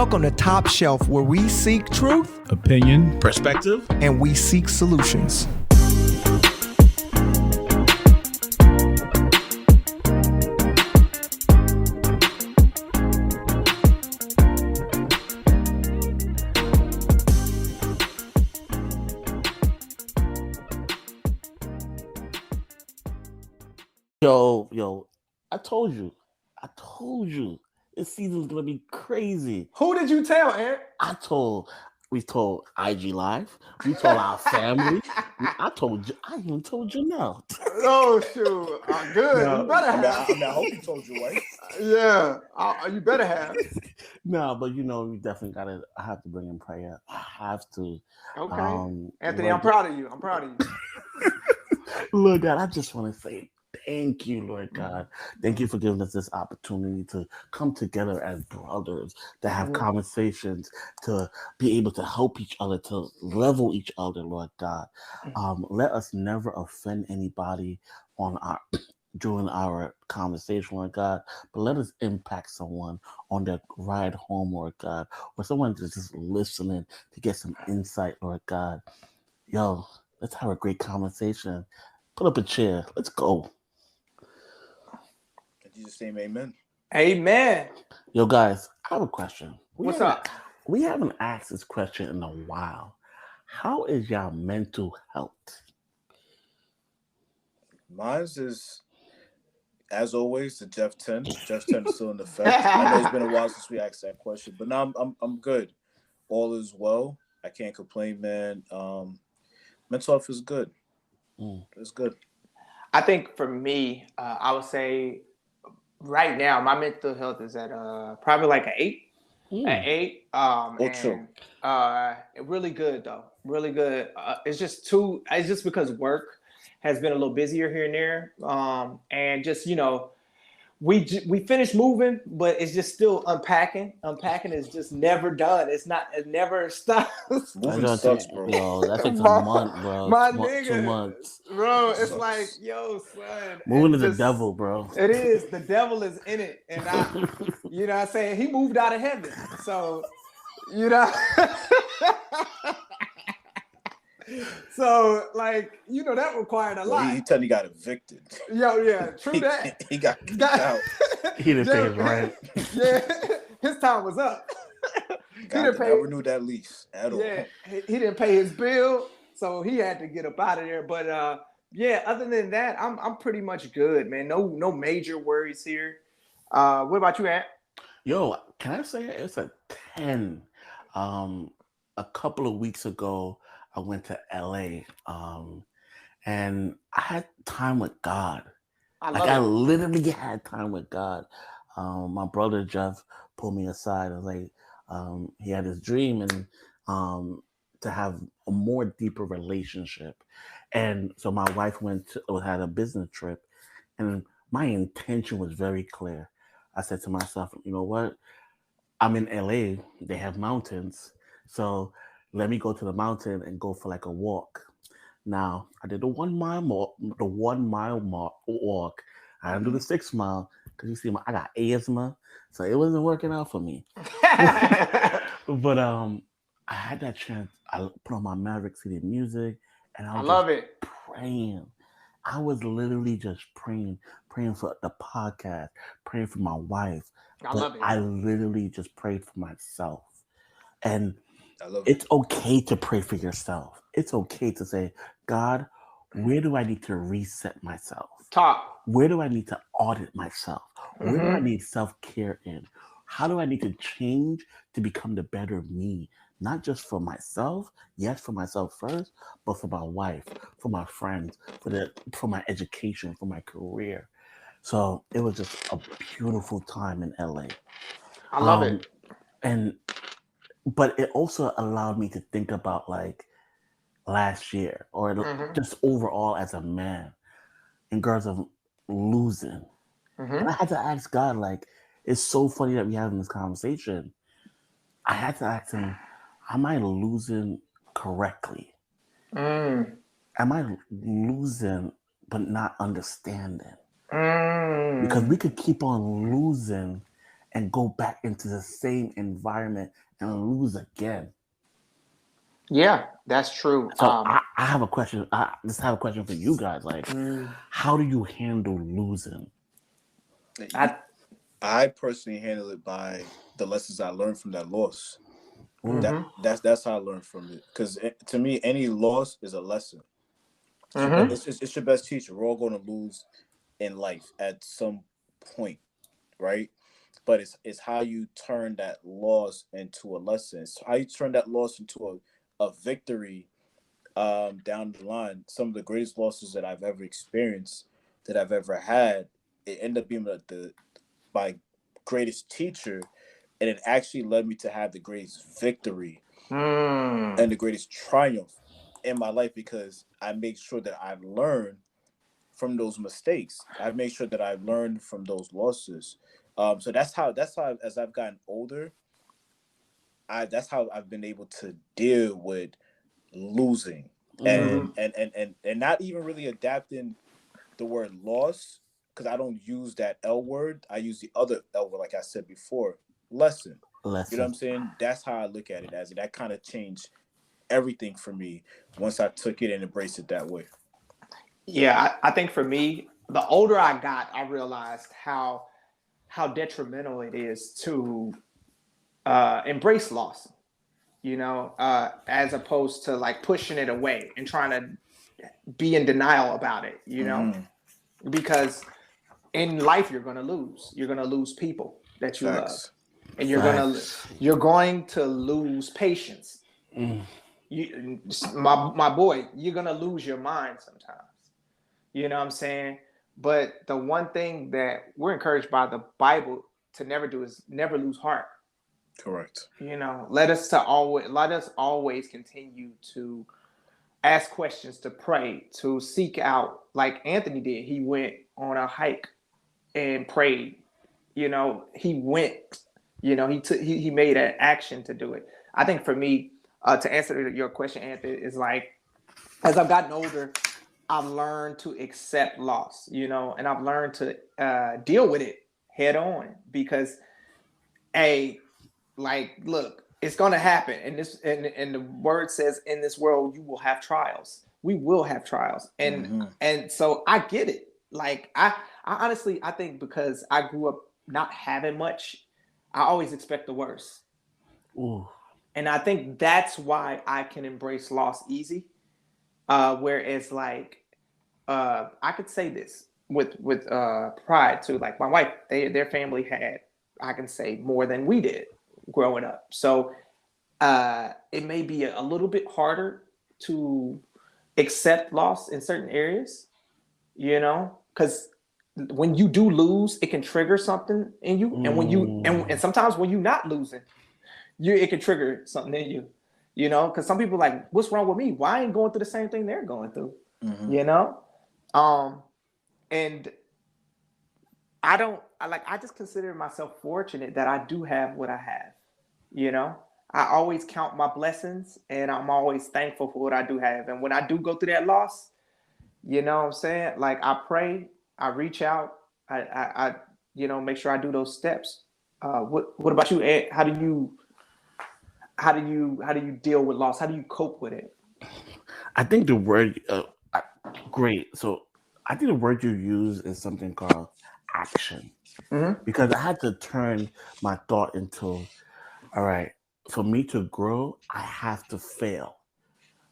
Welcome to Top Shelf, where we seek truth, opinion, perspective, and we seek solutions. Yo, I told you, this season's gonna be crazy. Who did you tell, Aaron? We told IG Live, we told our family, I even told Janelle. Oh, shoot. Good. No, you better have. I hope you told your wife. Yeah. You better have. No, but we definitely I have to bring in prayer. I have to. Okay. Anthony, I'm proud of you. Lord God, I just want to say thank you, Lord God. Thank you for giving us this opportunity to come together as brothers, to have conversations, to be able to help each other, to level each other, Lord God. Let us never offend anybody during our conversation, Lord God, but let us impact someone on their ride home, Lord God, or someone that's just listening to get some insight, Lord God. Yo, let's have a great conversation. Put up a chair. Let's go. In Jesus' name, amen. Amen. Yo, guys, I have a question. What's up? We haven't asked this question in a while. How is y'all mental health? Mine's is, as always, the Jeff 10. Jeff 10 is still in effect. I know it's been a while since we asked that question, but now I'm good. All is well. I can't complain, man. Mental health is good. It's good. I think for me, I would say right now my mental health is at probably like an 8. An 8. Really good though. Really good. It's just because work has been a little busier here and there. And just we finished moving, but it's just still unpacking. Unpacking is just never done. It never stops. Moving sucks, bro. Yo, that takes a month, bro. My nigga, 2 months, bro. It's like, yo, son. Moving is the devil, bro. It is. The devil is in it, and what I'm saying, he moved out of heaven. So, So, that required a lot. He telling you got evicted. Yo, yeah, true that. He got kicked out. He didn't pay his rent. Yeah, his time was up. He didn't renew that lease at all. Yeah, he didn't pay his bill, so he had to get up out of there. But other than that, I'm pretty much good, man. No major worries here. What about you, Ant? Yo, can I say it's a 10? A couple of weeks ago, I went to LA, and I had time with God. I literally had time with God. My brother Jeff pulled me aside. I was like, he had his dream and to have a more deeper relationship. And so my wife had a business trip, and my intention was very clear. I said to myself, you know what? I'm in LA. They have mountains, so let me go to the mountain and go for like a walk. Now, I did the 1 mile walk. I didn't do the 6 mile because you see, I got asthma, so it wasn't working out for me. But I had that chance. I put on my Maverick City music, and I love it. Praying. I was literally just praying for the podcast, praying for my wife. I literally just prayed for myself, and it's okay to pray for yourself. It's okay to say, God, where do I need to reset myself? Where do I need to audit myself? Where do I need self-care in? How do I need to change to become the better me? Not just for myself, yes, for myself first, but for my wife, for my friends, for my education, for my career. So it was just a beautiful time in LA. I love it. But it also allowed me to think about like last year or just overall as a man in terms of losing. And I had to ask God, like, it's so funny that we're having this conversation. I had to ask him, am I losing correctly? Am I losing but not understanding? Because we could keep on losing and go back into the same environment and lose again. Yeah, that's true. So I have a question. I just have a question for you guys. Like, how do you handle losing? I personally handle it by the lessons I learned from that loss. That's how I learned from it. Because to me, any loss is a lesson. It's your best teacher. We're all going to lose in life at some point, right? But it's how you turn that loss into a lesson. It's how you turn that loss into a victory down the line. Some of the greatest losses that I've ever experienced, that I've ever had, it ended up being my greatest teacher, and it actually led me to have the greatest victory and the greatest triumph in my life, because I make sure that I've learned from those mistakes. I've made sure that I've learned from those losses. So that's how as I've gotten older, that's how I've been able to deal with losing and not even really adapting the word loss, because I don't use that L word. I use the other L word, like I said before, lesson. You know what I'm saying? That's how I look at it, as it. That kind of changed everything for me once I took it and embraced it that way. Yeah, I think for me, the older I got, I realized how detrimental it is to embrace loss. You know, as opposed to like pushing it away and trying to be in denial about it. You know, because in life you're going to lose. You're going to lose people that you love, and you're going to lose patience. You, my boy, you're going to lose your mind sometimes. You know what I'm saying? But the one thing that we're encouraged by the Bible to never do is never lose heart. Correct. You know, let us always continue to ask questions, to pray, to seek out, like Anthony did. He went on a hike and prayed. You know, he went. You know, he made an action to do it. I think for me, to answer your question, Anthony, is like, as I've gotten older, I've learned to accept loss. You know, and I've learned to deal with it head on, because like, look, it's gonna happen, and the word says, in this world you will have trials. We will have trials, and so I get it. Like, I honestly, I think because I grew up not having much, I always expect the worst. And I think that's why I can embrace loss easy. Whereas, like, I could say this with pride too. Like, my wife, their family had, I can say, more than we did growing up. So it may be a little bit harder to accept loss in certain areas, you know, because when you do lose, it can trigger something in you. And when you and sometimes when you're not losing, it can trigger something in you, you know, because some people are like, what's wrong with me? Why I ain't going through the same thing they're going through, you know? And I just consider myself fortunate that I do have what I have, you know? I always count my blessings, and I'm always thankful for what I do have. And when I do go through that loss, you know what I'm saying? Like, I pray, I reach out, I you know, make sure I do those steps. What about you, Ed? How do you deal with loss? How do you cope with it? I think the word great. So I think the word you use is something called action, because I had to turn my thought into, all right, for me to grow, I have to fail.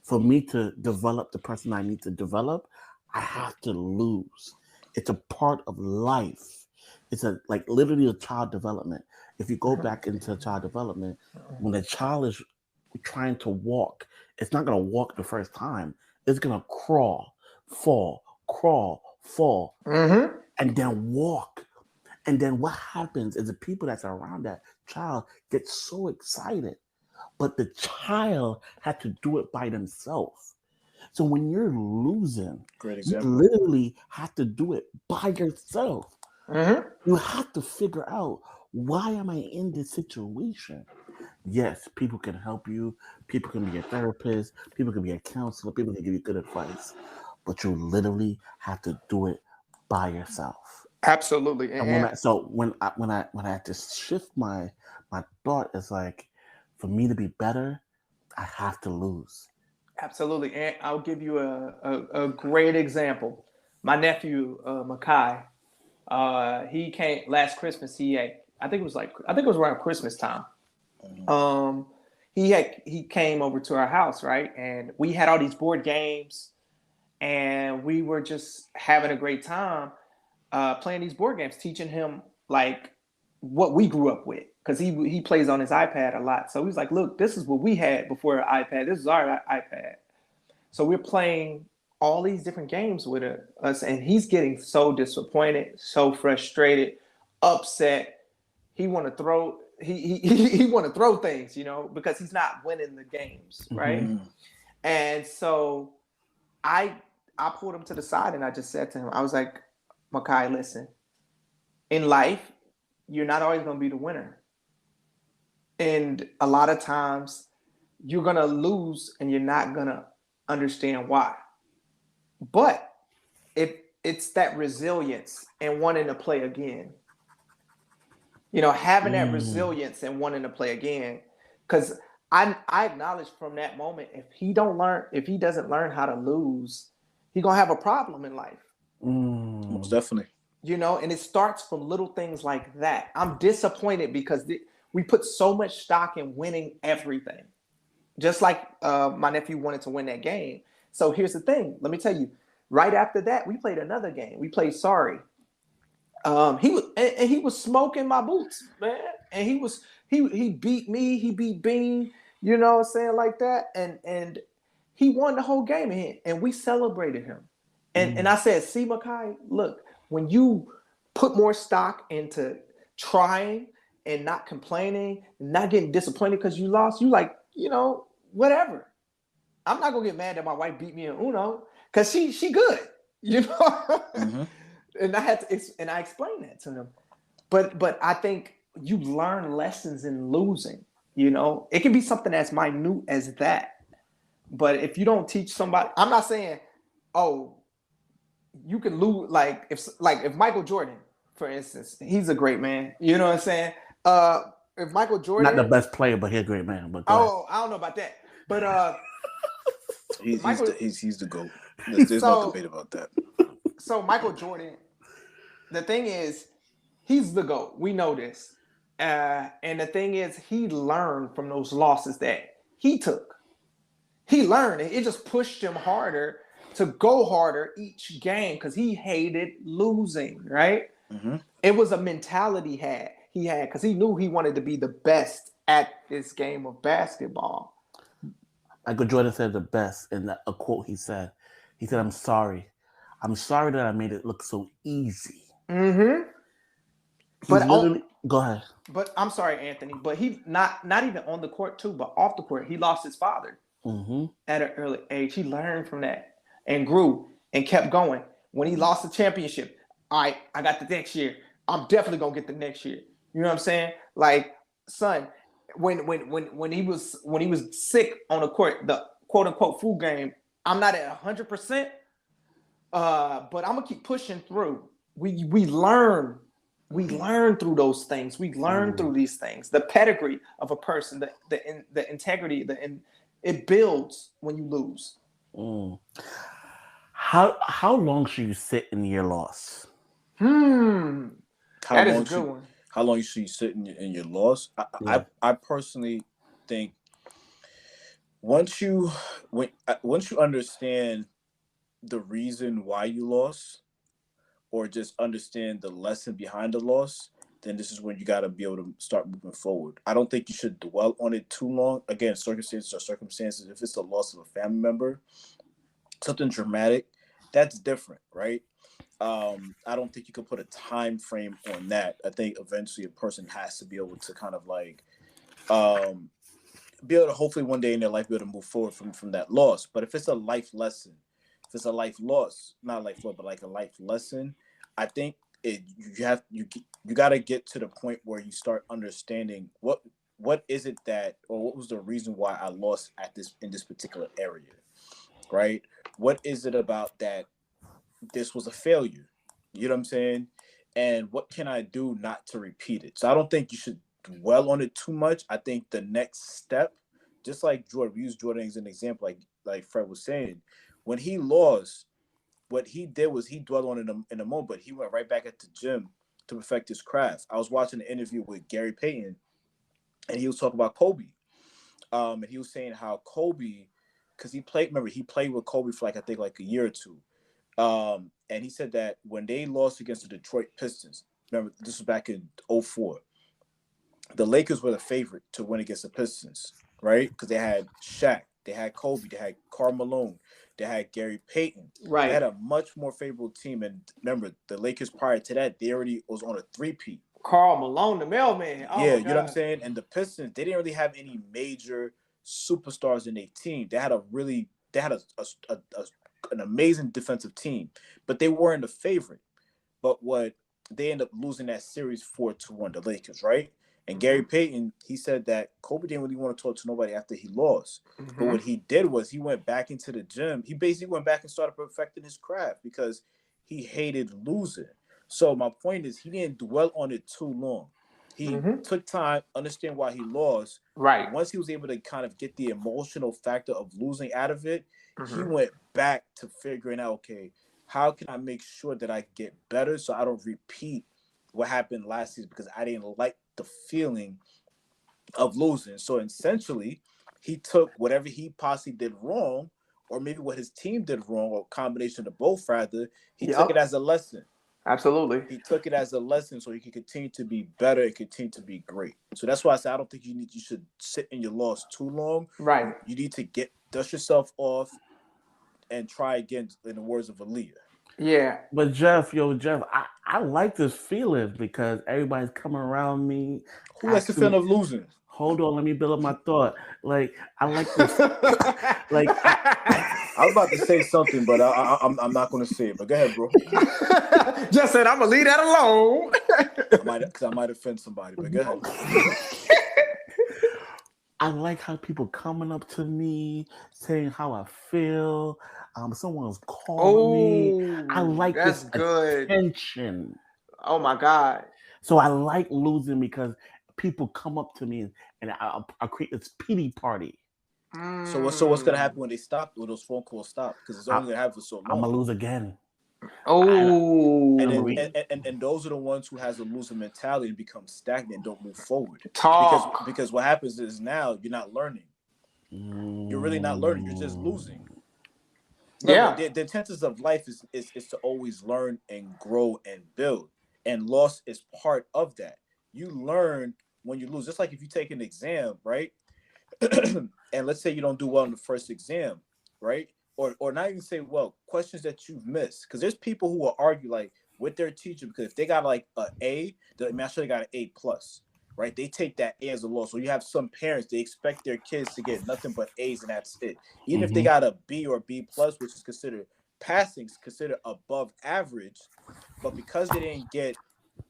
For me to develop the person I need to develop, I have to lose. It's a part of life. It's like literally a child development. If you go back into child development, when a child is trying to walk, it's not going to walk the first time. It's going to crawl, fall, and then walk. And then what happens is the people that's around that child get so excited, but the child had to do it by themselves. So when you're losing, you literally have to do it by yourself. You have to figure out, why am I in this situation? Yes, people can help you. People can be a therapist. People can be a counselor. People can give you good advice. But you literally have to do it by yourself. Absolutely. And when I had to shift my thought, is like, for me to be better, I have to lose. Absolutely. And I'll give you a great example. My nephew, Makai, he came last Christmas. I think it was around Christmas time. He came over to our house, right? And we had all these board games, and we were just having a great time playing these board games, teaching him like what we grew up with, because he plays on his iPad a lot. So he's like, look, this is what we had before iPad. This is our iPad. So we're playing all these different games with us, and he's getting so disappointed, so frustrated, upset. He want to throw he want to throw things, because he's not winning the games, right? Mm-hmm. And so I pulled him to the side and I just said to him, I was like, Makai, listen, in life, you're not always going to be the winner. And a lot of times you're going to lose and you're not going to understand why. But it's that resilience and wanting to play again. Having that resilience and wanting to play again. Because I acknowledge from that moment, if he doesn't learn how to lose, he's going to have a problem in life. Most definitely. And it starts from little things like that. I'm disappointed because we put so much stock in winning everything. Just like my nephew wanted to win that game. So here's the thing. Let me tell you. Right after that, we played another game. We played Sorry. He was smoking my boots, man. And he beat me. He beat Bean. You know what I'm saying, like that. And he won the whole game, and we celebrated him. And I said, see, Makai, look, when you put more stock into trying and not complaining, not getting disappointed because you lost, you like, whatever. I'm not gonna get mad that my wife beat me in Uno because she good, Mm-hmm. And I explained that to him. But I think you learn lessons in losing. It can be something as minute as that. But if you don't teach somebody, I'm not saying, oh, you can lose. Like if Michael Jordan, for instance, he's a great man. You know what I'm saying? If Michael Jordan, not the best player, but he's a great man. But I don't know about that. But he's the GOAT. There's no debate about that. So Michael Jordan, the thing is, he's the GOAT. We know this. And the thing is, he learned from those losses that he took. He learned, and it just pushed him harder to go harder each game because he hated losing, right? Mm-hmm. It was a mentality he had because he knew he wanted to be the best at this game of basketball. Michael Jordan said the best in a quote he said, I'm sorry. I'm sorry that I made it look so easy. Mm-hmm. Go ahead. But I'm sorry, Anthony, but he not even on the court too, but off the court, he lost his father at an early age. He learned from that and grew and kept going. When he lost the championship, all right, I got the next year. I'm definitely gonna get the next year. You know what I'm saying? Like, son, when he was sick on the court, the quote unquote food game, I'm not at 100%, but I'm gonna keep pushing through. We learn through those things. We learn through these things. The pedigree of a person, the integrity, it builds when you lose. How long should you sit in your loss? That is a good one. How long should you sit in your loss? I personally think once you understand the reason why you lost, or just understand the lesson behind the loss, then this is when you got to be able to start moving forward. I don't think you should dwell on it too long. Again, circumstances are circumstances. If it's the loss of a family member, something dramatic, that's different, right? I don't think you can put a time frame on that. I think eventually a person has to be able to kind of like be able to hopefully one day in their life be able to move forward from that loss. But if it's a life lesson, if it's a life loss, not a life loss, but like a life lesson, I think you got to get to the point where you start understanding what is it that, or what was the reason why I lost in this particular area, right? What is it about that this was a failure? You know what I'm saying? And what can I do not to repeat it? So I don't think you should dwell on it too much. I think the next step, just like Jordan, we use Jordan as an example, like Fred was saying, when he lost, what he did was he dwelled on it in a moment, but he went right back at the gym to perfect his craft. I was watching an interview with Gary Payton, and he was talking about Kobe. And he was saying how Kobe, because he played with Kobe for I think a year or two. And he said that when they lost against the Detroit Pistons, remember this was back in 04, the Lakers were the favorite to win against the Pistons, right? Because they had Shaq, they had Kobe, they had Karl Malone, they had Gary Payton. Right. They had a much more favorable team. And remember, the Lakers prior to that, they already was on a three-peat. Karl Malone, the mailman. Oh, yeah, you know what I'm saying? And the Pistons, they didn't really have any major superstars in their team. They had an amazing defensive team, but they weren't the favorite. But what they ended up losing that series 4-1, the Lakers, right? And Gary Payton, he said that Kobe didn't really want to talk to nobody after he lost. But what he did was he went back into the gym. He basically went back and started perfecting his craft because he hated losing. So my point is he didn't dwell on it too long. He took time, understand why he lost. Right. Once he was able to kind of get the emotional factor of losing out of it, he went back to figuring out, okay, how can I make sure that I get better so I don't repeat what happened last season because I didn't like the feeling of losing. So essentially, he took whatever he possibly did wrong, or maybe what his team did wrong, or a combination of both, rather, he took it as a lesson. Absolutely. He took it as a lesson so he could continue to be better and continue to be great. So that's why I say I don't think you should sit in your loss too long. Right. You need to dust yourself off and try again, in the words of Aaliyah. Yeah. But Jeff, I like this feeling because everybody's coming around me. Who likes the feeling of losing? Hold on, let me build up my thought. Like I like this. Like I was about to say something, but I'm not going to say it. But go ahead, bro. Just said I'm gonna leave that alone. I might offend somebody. But go ahead. I like how people coming up to me saying how I feel. Someone's calling me. I like this attention. Oh my God. So I like losing because people come up to me and I create this pity party. So what's gonna happen when they stop? When those phone calls stop? Because it's only gonna happen for so long. I'm gonna lose again. Oh, and those are the ones who has a losing mentality and become stagnant and don't move forward. Because what happens is now you're not learning. You're really not learning. You're just losing. Remember, the intentions of life is to always learn and grow and build. And loss is part of that. You learn when you lose. Just like if you take an exam, right? And let's say you don't do well in the first exam, right? Or not even say, well, questions that you've missed. Because there's people who will argue like with their teacher because if they got like an A, I'm sure they got an A+, right? They take that A as a loss. So you have some parents, they expect their kids to get nothing but A's and that's it. Even if they got a B or B+, which is considered passing, is considered above average, but because they didn't get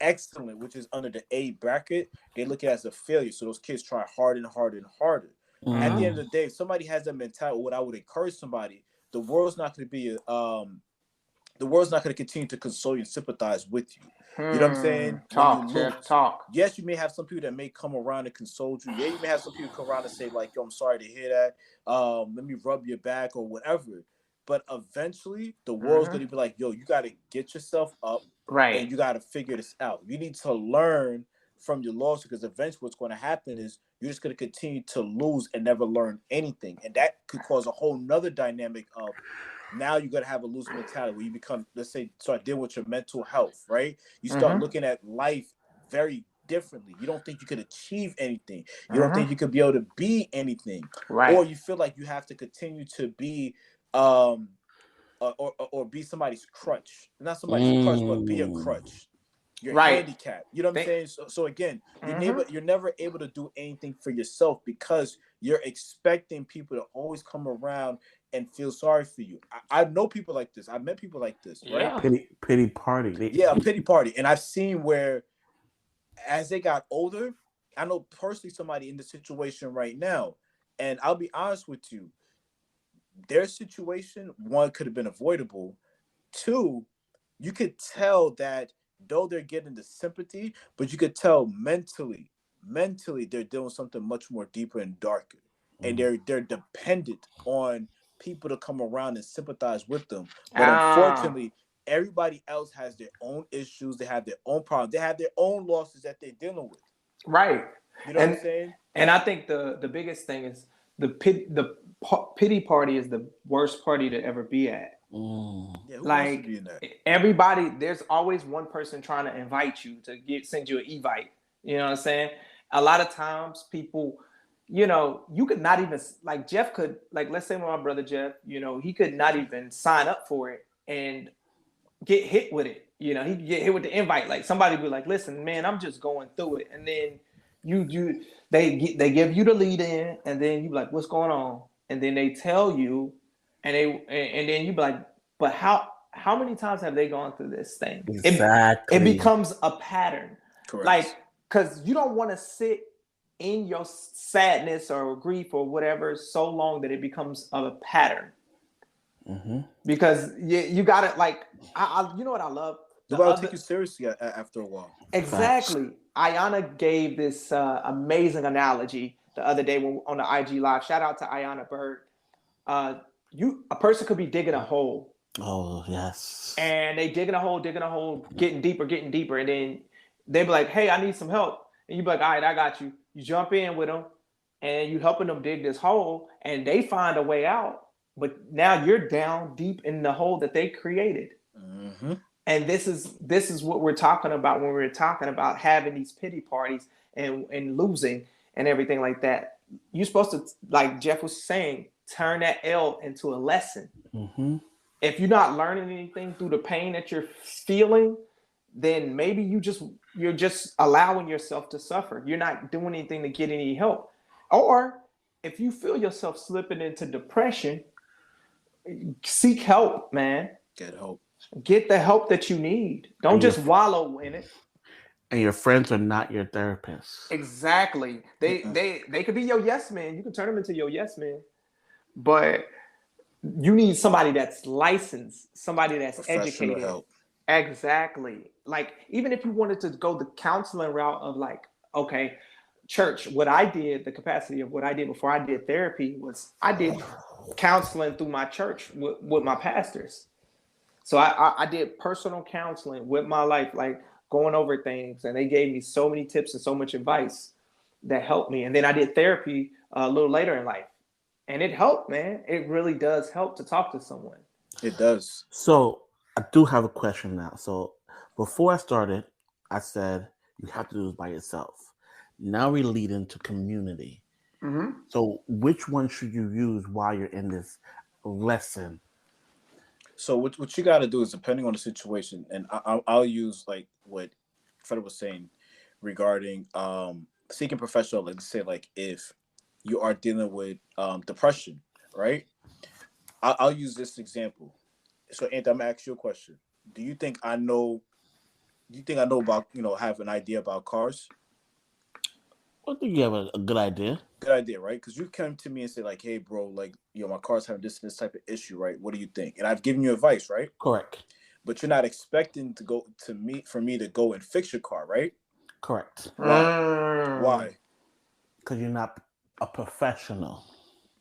excellent, which is under the A bracket, they look at it as a failure. So those kids try harder and harder and harder. At the end of the day, if somebody has that mentality, what I would encourage somebody, the world's not going to continue to console you and sympathize with you. You know what I'm saying? Talk. Yes, you may have some people that may come around and console you. Yeah, you may have some people come around and say like, yo, I'm sorry to hear that. Let me rub your back or whatever. But eventually, the world's going to be like, yo, you got to get yourself up. Right. And you got to figure this out. You need to learn from your loss because eventually what's going to happen is you're just going to continue to lose and never learn anything. And that could cause a whole nother dynamic of now you're going to have a losing mentality where you become, let's say, start dealing with your mental health, right? You start looking at life very differently. You don't think you could achieve anything. You don't think you could be able to be anything. Right. Or you feel like you have to continue to be or be somebody's crutch. Not somebody's crutch, but be a crutch. You're handicapped. You know what I'm saying? So again, you're never able to do anything for yourself because you're expecting people to always come around and feel sorry for you. I know people like this. I've met people like this, right? Pity party. A pity party. And I've seen where as they got older, I know personally somebody in the situation right now, and I'll be honest with you, their situation, one, could have been avoidable. Two, you could tell that though they're getting the sympathy, but you could tell mentally they're doing something much more deeper and darker, and they're dependent on people to come around and sympathize with them. But Ah, unfortunately, everybody else has their own issues. They have their own problems. They have their own losses that they're dealing with. right. You know what I'm And saying? and I think the biggest thing is pity party is the worst party to ever be at. Yeah, who wants to Like be in that? everybody, there's always one person trying to invite you to send you an evite. You know what I'm saying? A lot of times people, you could not even, like Jeff could, like let's say my brother Jeff, he could not even sign up for it and get hit with it. He could get hit with the invite. Like somebody be like, listen, man, I'm just going through it. And then they give you the lead in, and then you be like, what's going on? And then they tell you, and then you be like, but how many times have they gone through this thing? Exactly. It becomes a pattern. Correct. Like, because you don't want to sit in your sadness or grief or whatever so long that it becomes a pattern. Because you got it. Like, you know what I love? Nobody take you seriously after a while. Exactly. Ayana gave this amazing analogy the other day on the IG live. Shout out to Ayana Bird. A person could be digging a hole. Oh yes. And they digging a hole, getting deeper, and then they be like, "Hey, I need some help." And you be like, "All right, I got you." You jump in with them, and you helping them dig this hole, and they find a way out. But now you're down deep in the hole that they created. And this is what we're talking about when we're talking about having these pity parties and losing and everything like that. You're supposed to, like Jeff was saying, turn that L into a lesson. If you're not learning anything through the pain that you're feeling, then maybe you're just allowing yourself to suffer. You're not doing anything to get any help. Or if you feel yourself slipping into depression, seek help, man. Get help. Get the help that you need. Don't just wallow in it. And your friends are not your therapists. Exactly. They could be your yes man. You can turn them into your yes man. But you need somebody that's licensed, somebody that's educated. Help. Exactly. Like, even if you wanted to go the counseling route of like, okay, church, what I did, the capacity of what I did before I did therapy was I did counseling through my church with my pastors. So I did personal counseling with my life, like going over things, and they gave me so many tips and so much advice that helped me. And then I did therapy a little later in life, and it helped, man. It really does help to talk to someone. It does. So I do have a question now. So before I started, I said you have to do this by yourself. Now we lead into community. So which one should you use while you're in this lesson? So what you got to do is, depending on the situation, and I'll use like what Fred was saying regarding seeking professional. Let's say like if you are dealing with depression, right? I'll use this example. So Anthony, I'm gonna ask you a question. Do you think I know about, have an idea about cars? I think you have a good idea. Good idea, right? Because you come to me and say like, hey bro, like, my car's having this and this type of issue, right? What do you think? And I've given you advice, right? Correct. But you're not expecting to go to me for me to go and fix your car, right? Correct. Why? Because you're not a professional.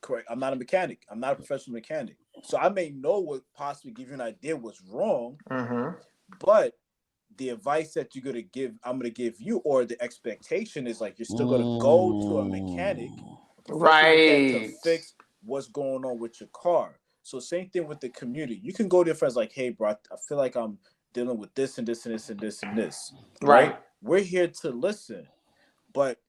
Correct. I'm not a mechanic. I'm not a professional mechanic. So I may know what possibly give you an idea what's wrong, but the advice that I'm gonna give you, or the expectation is like you're still gonna go to a mechanic, Right, to fix what's going on with your car. So same thing with the community. You can go to your friends like, hey bro, I feel like I'm dealing with this and this and this and this and this. Right? We're here to listen, but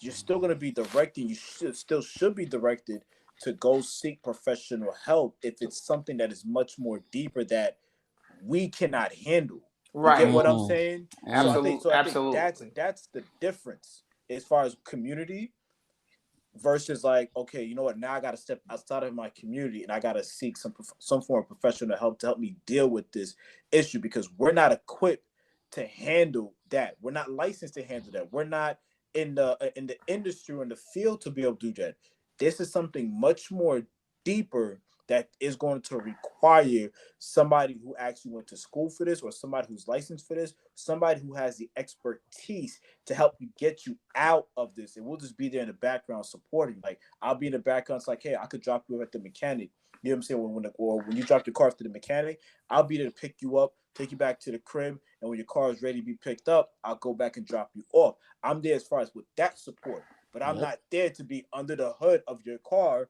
you're still gonna be directed. You should be directed to go seek professional help if it's something that is much more deeper that we cannot handle. You get what I'm saying? Absolutely. I think that's the difference as far as community versus like, okay, you know what? Now I got to step outside of my community and I got to seek some form of professional help to help me deal with this issue, because we're not equipped to handle that. We're not licensed to handle that. We're not in the industry or in the field to be able to do that. This is something much more deeper that is going to require somebody who actually went to school for this, or somebody who's licensed for this, somebody who has the expertise to help you get you out of this. And we'll just be there in the background supporting. Like, I'll be in the background. It's like, hey, I could drop you at the mechanic. You know what I'm saying? When you drop your car off to the mechanic, I'll be there to pick you up, take you back to the crib, and when your car is ready to be picked up, I'll go back and drop you off. I'm there as far as with that support, but I'm not there to be under the hood of your car,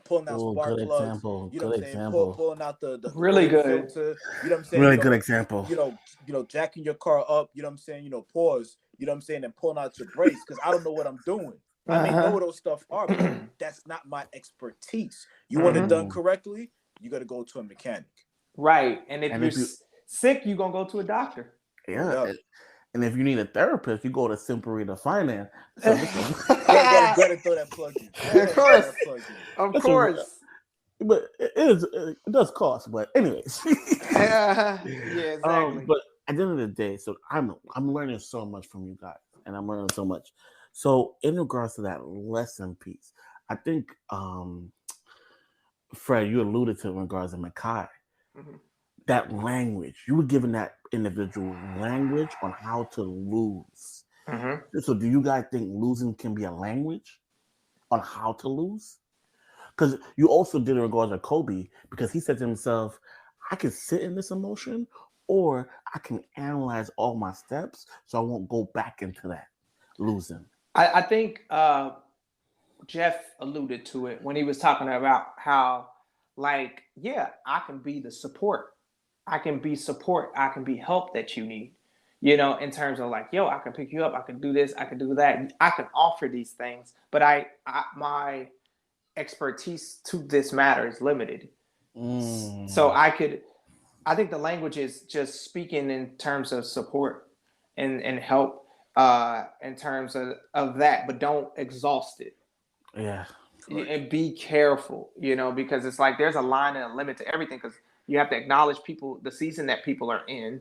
pulling out spark good plugs. example. You know Good what I'm saying? example. Pulling out the Really oil good filter. You know what I'm saying? Really good example. Jacking your car up. You know what I'm saying? Pause. You know what I'm saying? And pulling out your brakes because I don't know what I'm doing. I may know what those stuff are, but that's not my expertise. You want it done correctly, you got to go to a mechanic. Right. And if you're sick, you're going to go to a doctor. Yeah. And if you need a therapist, you go to Simperita Finance. So go ahead and throw that plug in. Of course. Of course. But it does cost. But anyways. Yeah, exactly. But at the end of the day, so I'm learning so much from you guys. And I'm learning so much. So in regards to that lesson piece, I think Fred, you alluded to in regards to Makai. That language, you were given that individual language on how to lose. So do you guys think losing can be a language on how to lose? Because you also did in regards to Kobe, because he said to himself, I can sit in this emotion, or I can analyze all my steps so I won't go back into that losing. I think Jeff alluded to it when he was talking about how, like, I can be the support. I can be support. I can be help that you need, in terms of like, I can pick you up. I can do this. I can do that. I can offer these things, but my expertise to this matter is limited. So I think the language is just speaking in terms of support and help in terms of that, but don't exhaust it. Yeah. And be careful, because it's like there's a line and a limit to everything, because you have to acknowledge the season that people are in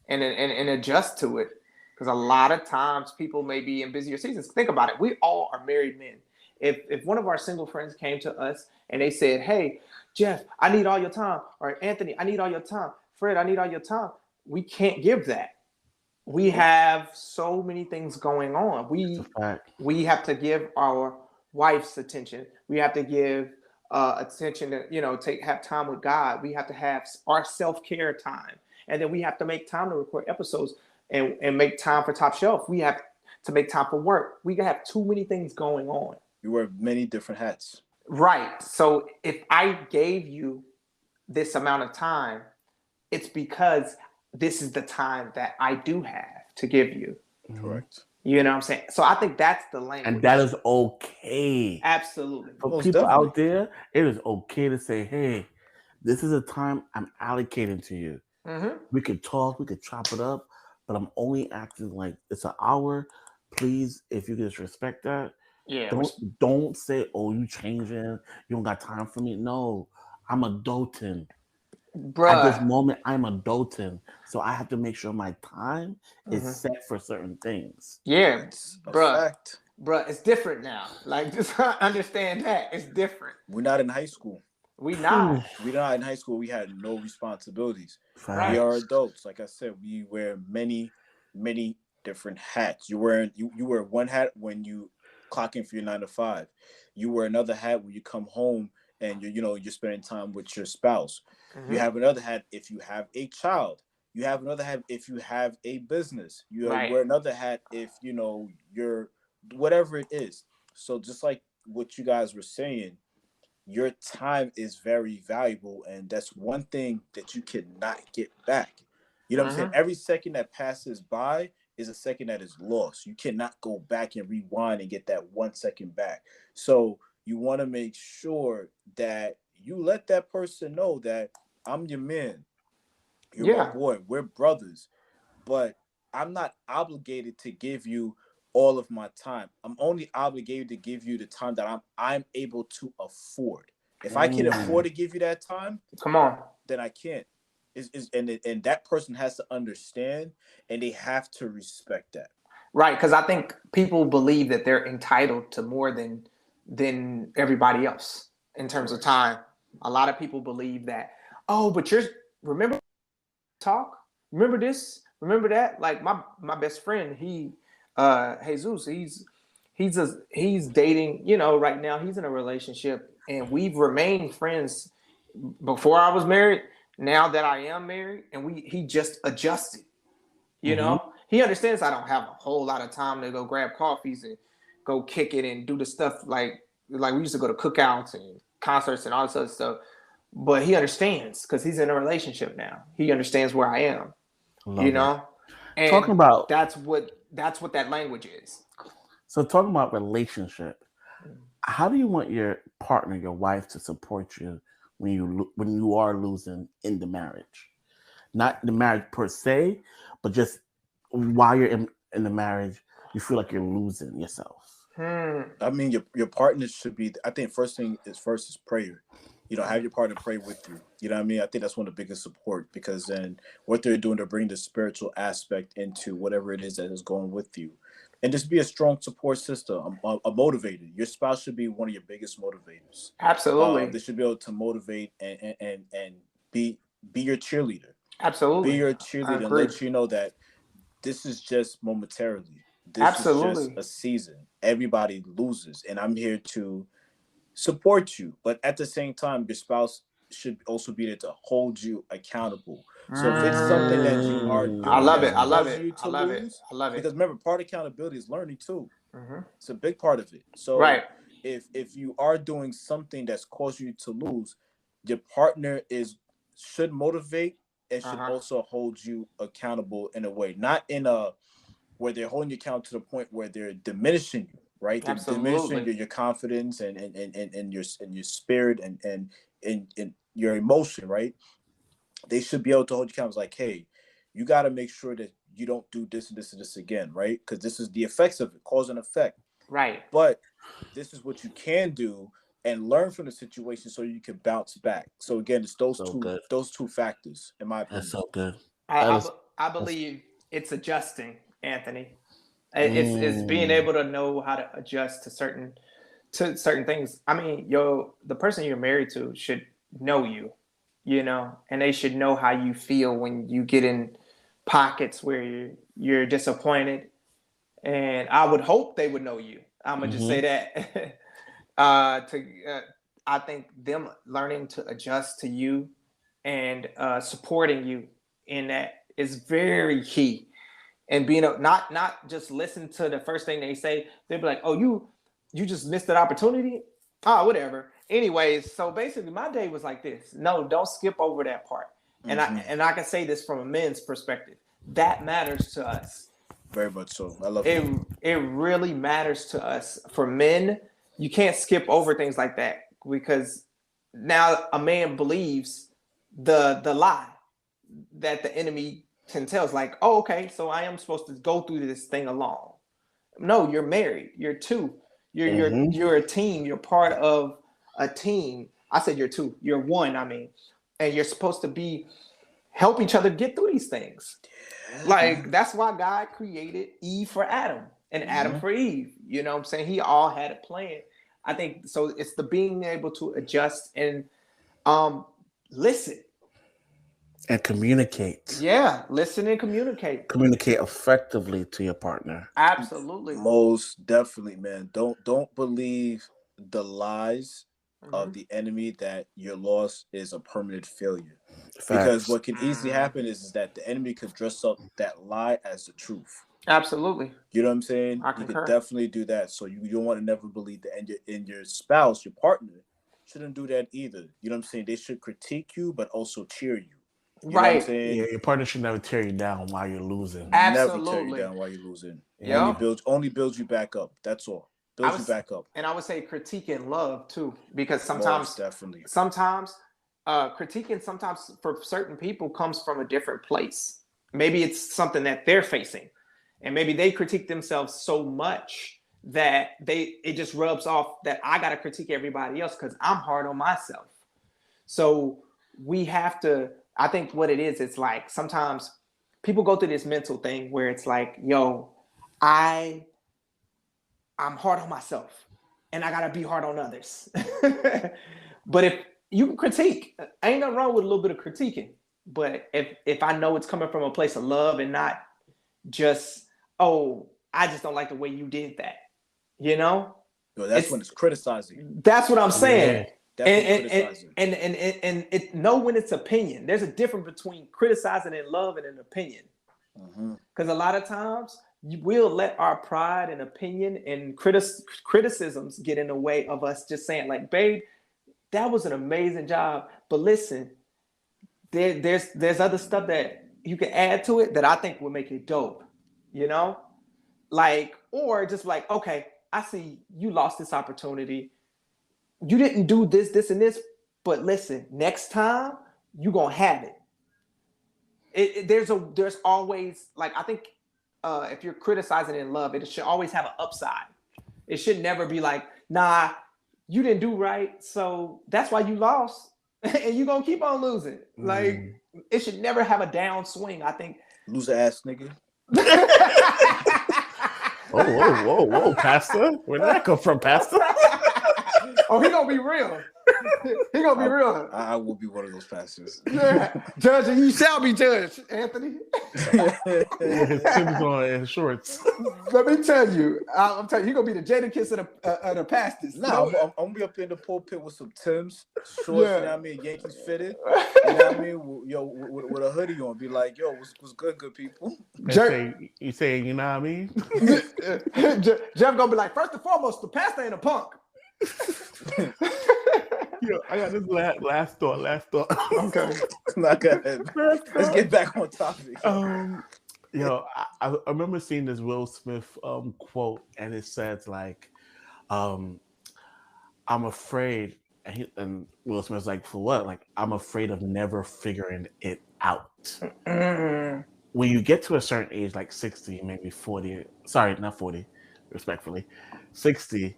and adjust to it. Because a lot of times people may be in busier seasons. Think about it. We all are married men. If one of our single friends came to us and they said, hey, Jeff, I need all your time. Or Anthony, I need all your time. Fred, I need all your time. We can't give that. We have so many things going on. We have to give our wife's attention. We have to give attention to have time with God. We have to have our self-care time. And then we have to make time to record episodes and make time for Top Shelf. We have to make time for work. We have too many things going on. You wear many different hats. Right. So if I gave you this amount of time, it's because this is the time that I do have to give you. Correct. You know what I'm saying? So I think that's the language. And that is okay. Absolutely. For people out there, it is okay to say, hey, this is a time I'm allocating to you. We could talk, we could chop it up, but I'm only acting like it's an hour. Please, if you just respect that. Yeah. Don't say, oh, you changing. You don't got time for me. No, I'm adulting. Bruh. At this moment, I'm adulting. So I have to make sure my time is set for certain things. Yeah, bruh, it's different now. Like, just understand that. It's different. We're not in high school. We're not in high school. We had no responsibilities. Right. We are adults. Like I said, we wear many, many different hats. You wear one hat when you clock in for your 9 to 5. You wear another hat when you come home and you're spending time with your spouse. You have another hat if you have a child. You have another hat if you have a business. You wear another hat if you're whatever it is. So just like what you guys were saying, your time is very valuable, and that's one thing that you cannot get back. You know what I'm saying? Every second that passes by is a second that is lost. You cannot go back and rewind and get that 1 second back. So you want to make sure that you let that person know that I'm your man. You're my boy. We're brothers. But I'm not obligated to give you all of my time. I'm only obligated to give you the time that I'm able to afford. If I can afford to give you that time, come on, then I can't. And that person has to understand, and they have to respect that. Right, because I think people believe that they're entitled to more than everybody else in terms of time. A lot of people believe that, oh, but remember talk? Remember this? Remember that? Like my best friend, Jesus, he's dating, right now he's in a relationship and we've remained friends before I was married, now that I am married, and he just adjusted. He understands I don't have a whole lot of time to go grab coffees and go kick it and do the stuff like we used to go to cookouts and concerts and all this other stuff. But he understands because he's in a relationship now. He understands where I am. Love it. And talking about that's what that language is. So talking about relationship, how do you want your partner, your wife, to support you when you are losing in the marriage? Not the marriage per se, but just while you're in the marriage, you feel like you're losing yourself. I mean, your partner should be. I think first is prayer. Have your partner pray with you. You know what I mean? I think that's one of the biggest support, because then what they're doing, they're bringing the spiritual aspect into whatever it is that is going with you. And just be a strong support system, a motivator. Your spouse should be one of your biggest motivators. Absolutely. They should be able to motivate and be your cheerleader. Absolutely. Be your cheerleader and let you know that this is just momentarily. This Absolutely. is just a season. Everybody loses, and I'm here to support you. But at the same time, your spouse should also be there to hold you accountable. So if it's something that you are doing, I love it. Because remember, part of accountability is learning too. Mm-hmm. It's a big part of it. So right. if you are doing something that's causing you to lose, your partner should motivate and should also hold you accountable in a way, not in a where they're holding you accountable to the point where they're diminishing you, right? They're diminishing your confidence and your spirit and your emotion, right? They should be able to hold you accountable. Like, hey, you got to make sure that you don't do this and this and this again, right? Because this is the effects of it, cause and effect. Right. But this is what you can do and learn from the situation so you can bounce back. So again, it's those two factors, in my opinion. That's so good. I believe it's adjusting, Anthony. It's being able to know how to adjust to certain things. I mean, the person you're married to should know you, and they should know how you feel when you get in pockets where you're disappointed. And I would hope they would know you. I'm gonna just say that. I think them learning to adjust to you and supporting you in that is very key. And being not just listen to the first thing they say. They'll be like, "Oh, you just missed that opportunity." Oh, whatever. Anyways, so basically, my day was like this. No, don't skip over that part. And I can say this from a men's perspective. That matters to us. Very much so. I love it. It really matters to us. For men, you can't skip over things like that, because now a man believes the lie that the enemy can tell. It's like, oh, okay, so I am supposed to go through this thing alone. No, you're married. You're two. You're a team. You're part of a team. I said you're two. You're one. I mean, and you're supposed to help each other get through these things. Like, that's why God created Eve for Adam and Adam for Eve. You know what I'm saying? He all had a plan. I think so. It's the being able to adjust and listen. And communicate. Yeah, listen and communicate. Communicate effectively to your partner. Absolutely. Most definitely, man. Don't believe the lies of the enemy that your loss is a permanent failure. Facts. Because what can easily happen is that the enemy could dress up that lie as the truth. Absolutely. You know what I'm saying? You could definitely do that. So you don't want to never believe that. And your spouse, your partner, shouldn't do that either. You know what I'm saying? They should critique you, but also cheer you. You know what I'm saying? Yeah, your partner should never tear you down while you're losing. Absolutely. Never tear you down while you're losing. Yeah. Only builds you back up. That's all. Builds you back up. And I would say critique and love too, because sometimes critiquing sometimes for certain people comes from a different place. Maybe it's something that they're facing, and maybe they critique themselves so much that it just rubs off that I got to critique everybody else because I'm hard on myself. So we have to. I think what it is, it's like sometimes people go through this mental thing where it's like, yo, I'm hard on myself and I gotta be hard on others. But you can critique. Ain't nothing wrong with a little bit of critiquing. But if I know it's coming from a place of love and not just, oh, I just don't like the way you did that. You know? Yo, that's when it's criticizing. That's what I'm saying. And it know when it's opinion. There's a difference between criticizing and love and an opinion. Because a lot of times we'll let our pride and opinion and criticisms get in the way of us just saying, like, babe, that was an amazing job. But listen, there's other stuff that you can add to it that I think will make it dope. You know? Like, or just like, okay, I see you lost this opportunity. You didn't do this, and this, but listen, next time you're gonna have it. There's always, like, I think if you're criticizing in love, it should always have an upside. It should never be like, nah, you didn't do right, so that's why you lost, and you're gonna keep on losing. Like, it should never have a downswing. I think loser ass nigga. Whoa, Pastor. Where did that come from, Pastor? Oh, he gonna be real. He gonna be real. I will be one of those pastors. Yeah, judge, and you shall be judged, Anthony. His Tim's on and shorts. Let me tell you, I'm telling you, he gonna be the Jadakiss of the pastors. Nah, I'm gonna be up in the pulpit with some Tim's shorts. You know what I mean? Yankees fitted. You know what I mean? Yo, with a hoodie on, be like, yo, what's good people? You saying, you know what I mean? Jeff gonna be like, first and foremost, the pastor ain't a punk. Yo, I got this last thought. Okay. Not good. Let's get back on topic. I remember seeing this Will Smith quote, and it says like, I'm afraid, and Will Smith's like, for what? Like, I'm afraid of never figuring it out. When you get to a certain age, like 60, maybe 40, sorry, not 40, respectfully, 60,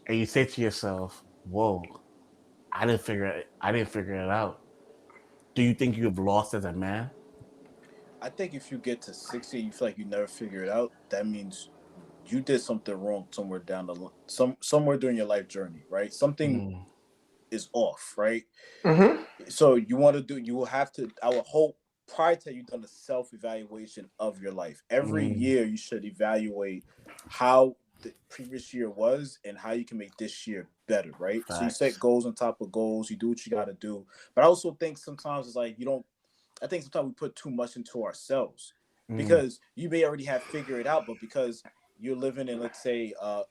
and you say to yourself, whoa, I didn't figure it out. Do you think you've lost as a man? I think if you get to 60 and you feel like you never figure it out, that means you did something wrong somewhere down the line, somewhere during your life journey, right? Something is off, right? So you will have to, I would hope, prior to you've done a self-evaluation of your life. Every year you should evaluate how the previous year was and how you can make this year better, right? Facts. So you set goals on top of goals, you do what you got to do. But I also think sometimes it's like I think sometimes we put too much into ourselves because you may already have figured it out, but because you're living in, let's say, a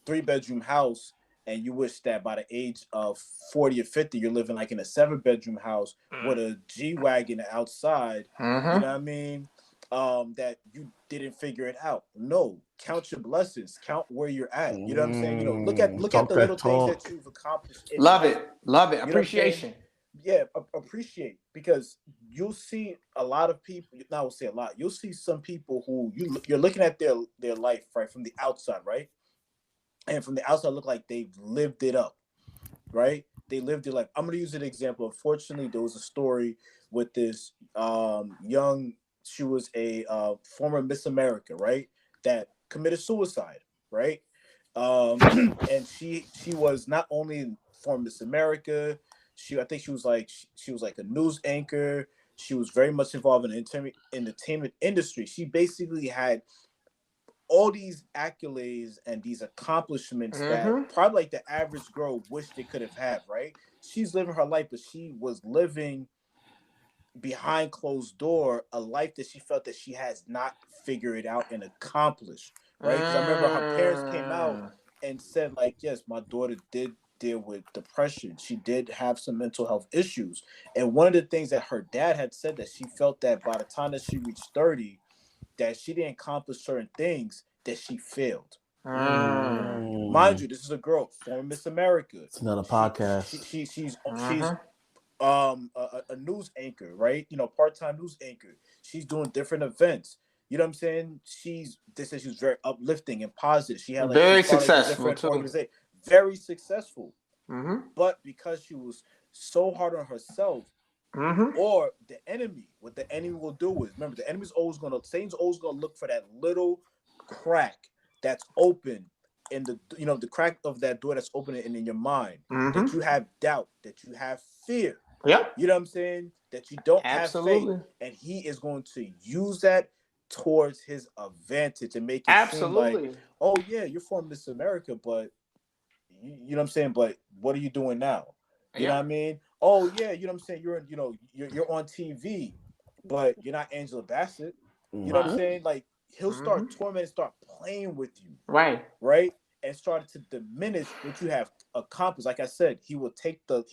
3-bedroom house, and you wish that by the age of 40 or 50, you're living like in a 7-bedroom house with a G-Wagon outside, you know what I mean? That you didn't figure it out. No, count your blessings. Count where you're at. You know what I'm saying? You know, look at the little things that you've accomplished. Love it. Appreciation. Yeah, appreciate, because you'll see a lot of people. Now, I will say a lot. You'll see some people who you're looking at their life, right, from the outside, right, and from the outside look like they've lived it up, right? They lived their life. I'm gonna use an example. Unfortunately, there was a story with this young. She was a former Miss America, right? That committed suicide, right? And she was not only former Miss America. I think she was like a news anchor. She was very much involved in the entertainment industry. She basically had all these accolades and these accomplishments that probably like the average girl wished they could have had, right? She's living her life, but she was living behind closed door a life that she felt that she has not figured out and accomplished, right? Because I remember her parents came out and said, like, yes, my daughter did deal with depression. She did have some mental health issues. And one of the things that her dad had said, that she felt that by the time that she reached 30, that she didn't accomplish certain things, that she failed. Mind you, this is a girl, former Miss America. It's another podcast. She's a news anchor, right? You know, part-time news anchor. She's doing different events. You know what I'm saying? They said she was very uplifting and positive. She had like very successful too. Very successful. But because she was so hard on herself, or what the enemy will do is, remember, Satan's always gonna look for that little crack that's open in the the crack of that door that's opening in your mind, Mm-hmm. that you have doubt, that you have fear. Yep. You know what I'm saying? That you don't Absolutely. have faith, and he is going to use that towards his advantage and make it seem like, Absolutely. oh yeah, you're from this America, but you know what I'm saying? But what are you doing now? You know Yeah. what I mean? Oh yeah, you know what I'm saying? You're on TV, but you're not Angela Bassett. You know what I'm Right. saying? Like he'll Mm-hmm. start tormenting, start playing with you, Right. right? And started to diminish what you have accomplished. Like I said, he'll take the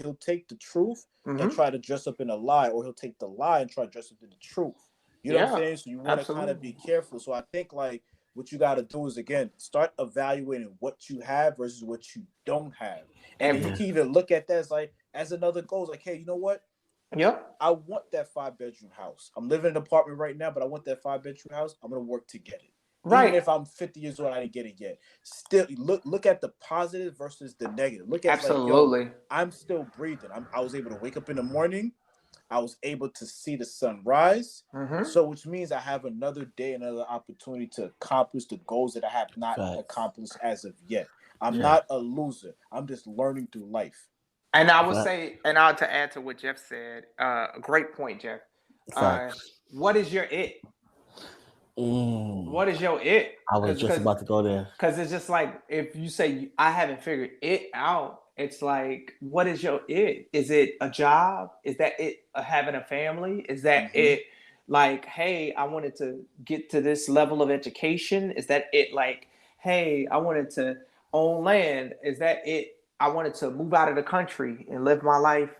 truth and Mm-hmm. try to dress up in a lie, or he'll take the lie and try to dress up in the truth. You know what I'm Yeah. saying? So you want to kind of be Absolutely. careful. So I think like what you got to do is again start evaluating what you have versus what you don't have, and then And you Yeah. can even look at that as like as another goal. Like, hey, you know what? yep. I want that 5-bedroom house. I'm living in an apartment right now, but I want that 5-bedroom house. I'm gonna work to get it. Even Right. if I'm 50 years old, I didn't get it yet. Still, look at the positive versus the negative. Look at like, yo, Absolutely. I'm still breathing. I was able to wake up in the morning. I was able to see the sun rise. Mm-hmm. So, which means I have another day, another opportunity to accomplish the goals that I have not Facts. accomplished as of yet. I'm Yeah. not a loser. I'm just learning through life. And I would Fact. say, and I to add to what Jeff said, a great point, Jeff. Uh, Facts. what is your it? Mm. What is your it? I was just about to go there. Because it's just like if you say I haven't figured it out, it's like what is your it? Is it a job? Is that it? Having a family? Is that Mhm. it? Like, hey, I wanted to get to this level of education. Is that it? Like, hey, I wanted to own land. Is that it? I wanted to move out of the country and live my life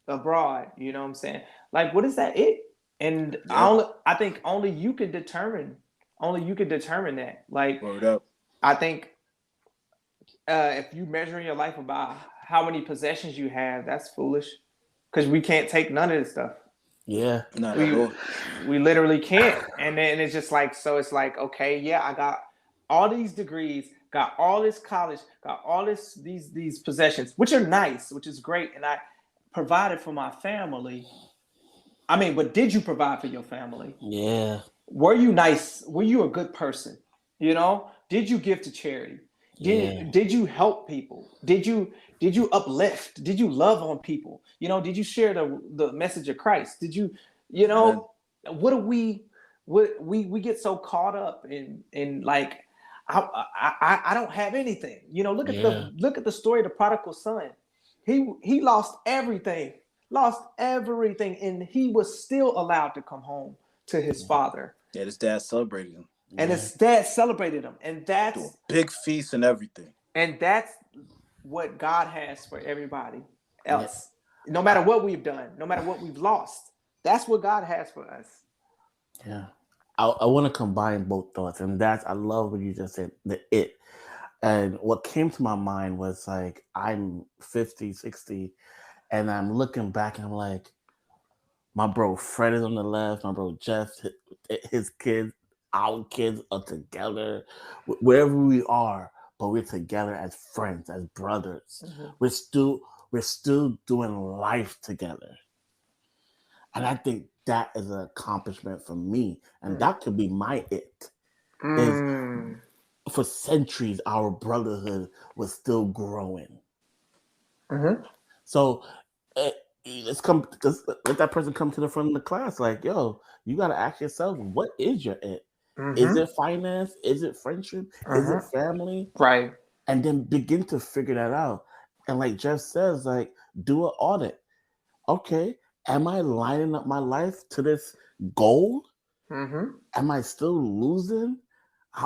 abroad. You know what I'm saying? Like, what is that it? And Yep. I think only you can determine. Only you can determine that. Like, Word up. I think if you measuring your life about how many possessions you have, that's foolish. Because we can't take none of this stuff. Yeah. Not at all. We literally can't. And then it's just like, so it's like, okay, yeah, I got all these degrees, got all this college, got all these possessions, which are nice, which is great, and I provided for my family. I mean, but did you provide for your family? Yeah. Were you nice? Were you a good person? You know, did you give to charity? Yeah. Did you help people? Did you uplift? Did you love on people? You know, did you share the message of Christ? Did you, you Amen. know, what do we get so caught up in like I don't have anything. You know, look Yeah. at the story of the prodigal son. He lost everything, and he was still allowed to come home to his father. Yeah, his dad celebrated him. And Yeah. his dad celebrated him. And Do a that's big feast and everything. what God has for everybody Yeah. else. No matter what we've done, no matter what we've lost, that's what God has for us. Yeah. I want to combine both thoughts, and I love what you just said, the it. And what came to my mind was like, I'm 50, 60, and I'm looking back and I'm like, my bro Fred is on the left, my bro Jeff, his kids, our kids are together, wherever we are, but we're together as friends, as brothers. Mhm. We're still doing life together. And I think that is an accomplishment for me. And that could be my it. Is Mm. for centuries our brotherhood was still growing. Mhm. So let that person come to the front of the class. Like, yo, you gotta ask yourself, what is your it? Is Mhm. it finance? Is it friendship? Is it Mhm. family? Right. And then begin to figure that out. And like Jeff says, like, do an audit. Okay, am I lining up my life to this goal? Mhm. Am I still losing?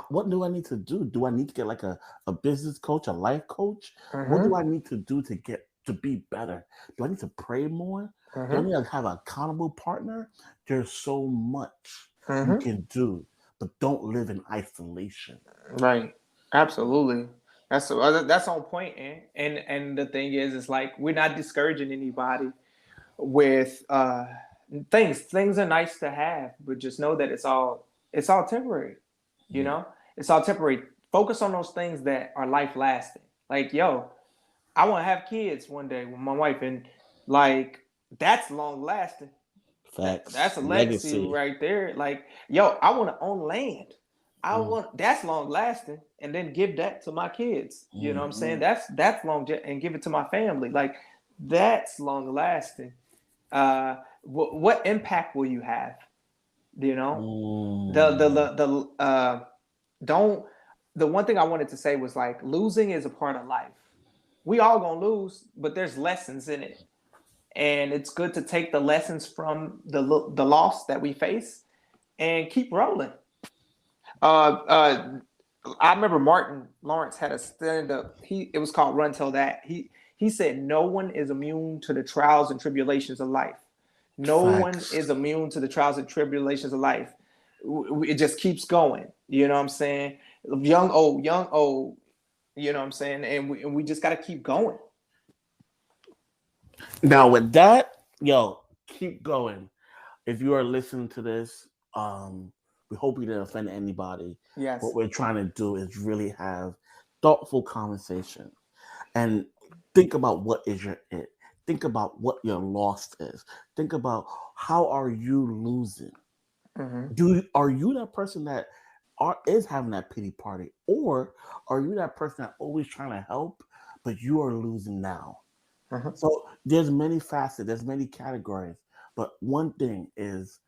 What do I need to do? Do I need to get like a business coach, a life coach? What do Mhm. I need to do to be better? Do I need to pray more? Do I Mhm. need to have an accountable partner? There's so much you Mhm. can do, but don't live in isolation. Right. Absolutely. That's on point, man. And the thing is, it's like we're not discouraging anybody with things. Things are nice to have, but just know that it's all temporary. You Yeah. know, it's all temporary. Focus on those things that are life lasting. Like, yo, I want to have kids one day with my wife, and like that's long lasting. Facts. That's a legacy Legacy. right there. Like, yo, I want to own land. I want that's long lasting, and then give that to my kids. You know what I'm saying? That's long, and give it to my family. Like that's long lasting. What impact will you have? You know, don't. The one thing I wanted to say was like losing is a part of life. We all gonna lose, but there's lessons in it, and it's good to take the lessons from the loss that we face and keep rolling. I remember Martin Lawrence had a stand up. It was called Run Till That. He said no one is immune to the trials and tribulations of life. No one is immune to the trials and tribulations of life. It just keeps going. You know what I'm saying? Young, old, young, old. You know what I'm saying? And we just got to keep going. Now with that, yo, keep going. If you are listening to this, we hope we didn't offend anybody. Yes. What we're trying to do is really have thoughtful conversation and think about what is your it. Think about what your loss is. Think about how are you losing. Are you that person that is having that pity party, or are you that person that always trying to help, but you are losing now? So there's many facets, there's many categories, but one thing is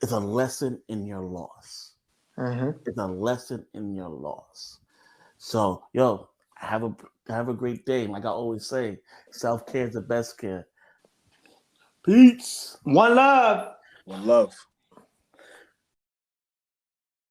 it's a lesson in your loss. It's a lesson in your loss. So, yo, have a great day. Like I always say, self-care is the best care. Peace. One love. One love.